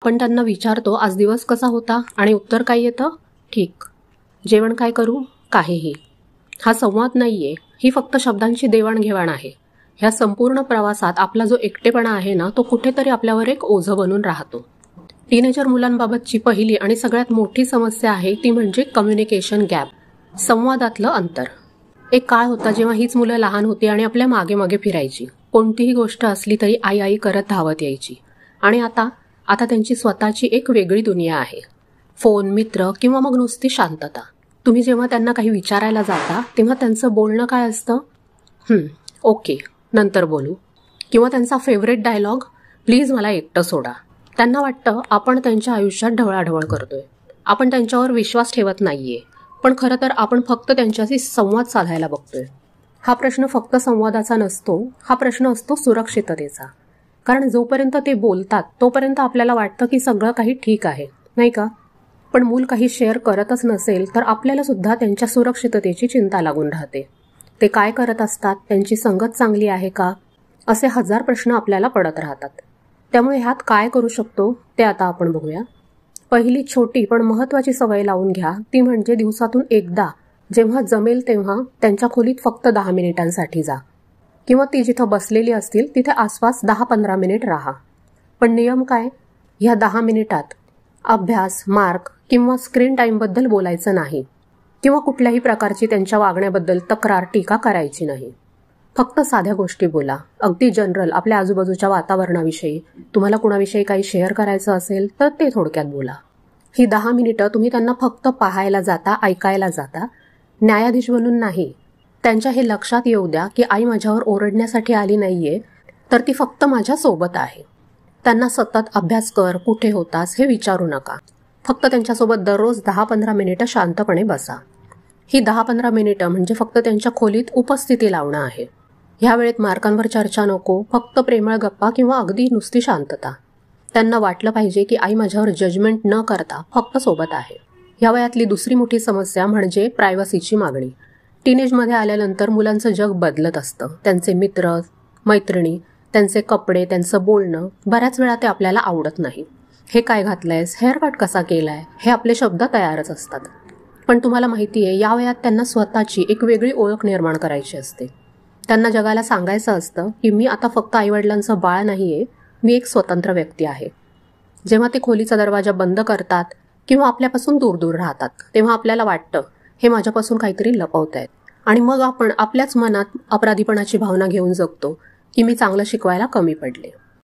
आपण त्यांना विचारतो आज दिवस कसा होता आणि उत्तर काय येतं? ठीक. जेवण काय करू? काहीही. हा संवाद नाहीये, ही फक्त शब्दांची देवाणघेवाण आहे. ह्या संपूर्ण प्रवासात आपला जो एकटेपणा आहे ना, तो कुठेतरी आपल्यावर एक ओझं बनून राहतो. टीनेजर मुलांबाबतची पहिली आणि सगळ्यात मोठी समस्या आहे ती म्हणजे कम्युनिकेशन गॅप, संवादातलं अंतर. एक काळ होता जेव्हा हीच मुलं लहान होती आणि आपल्या मागे मागे फिरायची. कोणतीही गोष्ट असली तरी आई आई करत धावत यायची. आणि आता त्यांची स्वतःची एक वेगळी दुनिया आहे. फोन, मित्र किंवा मग नुसती शांतता. तुम्ही जेव्हा त्यांना काही विचारायला जाता तेव्हा त्यांचं बोलणं काय असतं? ओके, नंतर बोलू. किंवा त्यांचा फेवरेट डायलॉग, प्लीज मला एकटं सोडा. त्यांना वाटतं आपण त्यांच्या आयुष्यात ढवळाढवळ करतोय, आपण त्यांच्यावर विश्वास ठेवत नाहीये. पण खरं तर आपण फक्त त्यांच्याशी संवाद साधायला बघतोय. हा प्रश्न फक्त संवादाचा नसतो, हा प्रश्न असतो सुरक्षिततेचा. कारण जोपर्यंत ते बोलतात तोपर्यंत आपल्याला वाटतं की सगळं काही ठीक आहे, नाही का? पण मूल काही शेअर करतच नसेल तर आपल्याला सुद्धा त्यांच्या सुरक्षिततेची चिंता लागून राहते. ते काय करत असतात, त्यांची संगत चांगली आहे का, असे हजार प्रश्न आपल्याला पडत राहतात. त्यामुळे ह्यात काय करू शकतो ते आता आपण बघूया. पहिली छोटी पण महत्त्वाची सवय लावून घ्या, ती म्हणजे दिवसातून एकदा जेव्हा जमेल तेव्हा त्यांच्या खोलीत फक्त 10 मिनिटांसाठी जा. किंवा ती जिथं बसलेली असतील तिथे आसपास 10-15 मिनिट राहा. पण नियम काय? ह्या 10 मिनिटात अभ्यास, मार्क किंवा स्क्रीन टाईमबद्दल बोलायचं नाही. किंवा कुठल्याही प्रकारची त्यांच्या वागण्याबद्दल तक्रार, टीका करायची नाही. फक्त साध्या गोष्टी बोला. अगदी जनरल, आपल्या आजूबाजूच्या वातावरणाविषयी. तुम्हाला कुणाविषयी काही शेअर करायचं असेल तर ते थोडक्यात बोला. ही 10 मिनिटं तुम्ही त्यांना फक्त पाहायला जाता, ऐकायला जाता, न्यायाधीश बनून नाही. त्यांच्या हे लक्षात येऊ द्या की आई माझ्यावर ओरडण्यासाठी आली नाहीये, तर ती फक्त माझ्या सोबत आहे. त्यांना सतत अभ्यास कर, कुठे होतास हे विचारू नका. फक्त त्यांच्यासोबत दररोज 10-15 मिनिटं शांतपणे बसा. ही 10-15 मिनिटं म्हणजे फक्त त्यांच्या खोलीत उपस्थिती लावणं आहे. ह्या वेळेत मार्कांवर चर्चा नको, फक्त प्रेमळ गप्पा किंवा अगदी नुसती शांतता. त्यांना वाटलं पाहिजे की आई माझ्यावर जजमेंट न करता फक्त सोबत आहे. ह्या वयातली दुसरी मोठी समस्या म्हणजे प्रायव्हसीची मागणी. टीनेजमध्ये आल्यानंतर मुलांचं जग बदलत असतं. त्यांचे मित्र, मैत्रिणी, त्यांचे कपडे, त्यांचं बोलणं बऱ्याच वेळा ते आपल्याला आवडत नाही. हे काय घातलंयस, हेअरकट कसा केलाय, हे आपले शब्द तयारच असतात. पण तुम्हाला माहिती आहे, या वयात त्यांना स्वतःची एक वेगळी ओळख निर्माण करायची असते. त्यांना जगाला सांगायचं असतं की मी आता फक्त आईवडिलांचं बाळ नाहीये, मी एक स्वतंत्र व्यक्ती आहे. जेव्हा ते खोलीचा दरवाजा बंद करतात किंवा आपल्यापासून दूर दूर राहतात तेव्हा आपल्याला वाटतं हे माझ्यापासून काहीतरी लपवतायत. आणि मग आपण आपल्याच मनात अपराधीपणाची भावना घेऊन जगतो की मी चांगलं शिकवायला कमी पडले.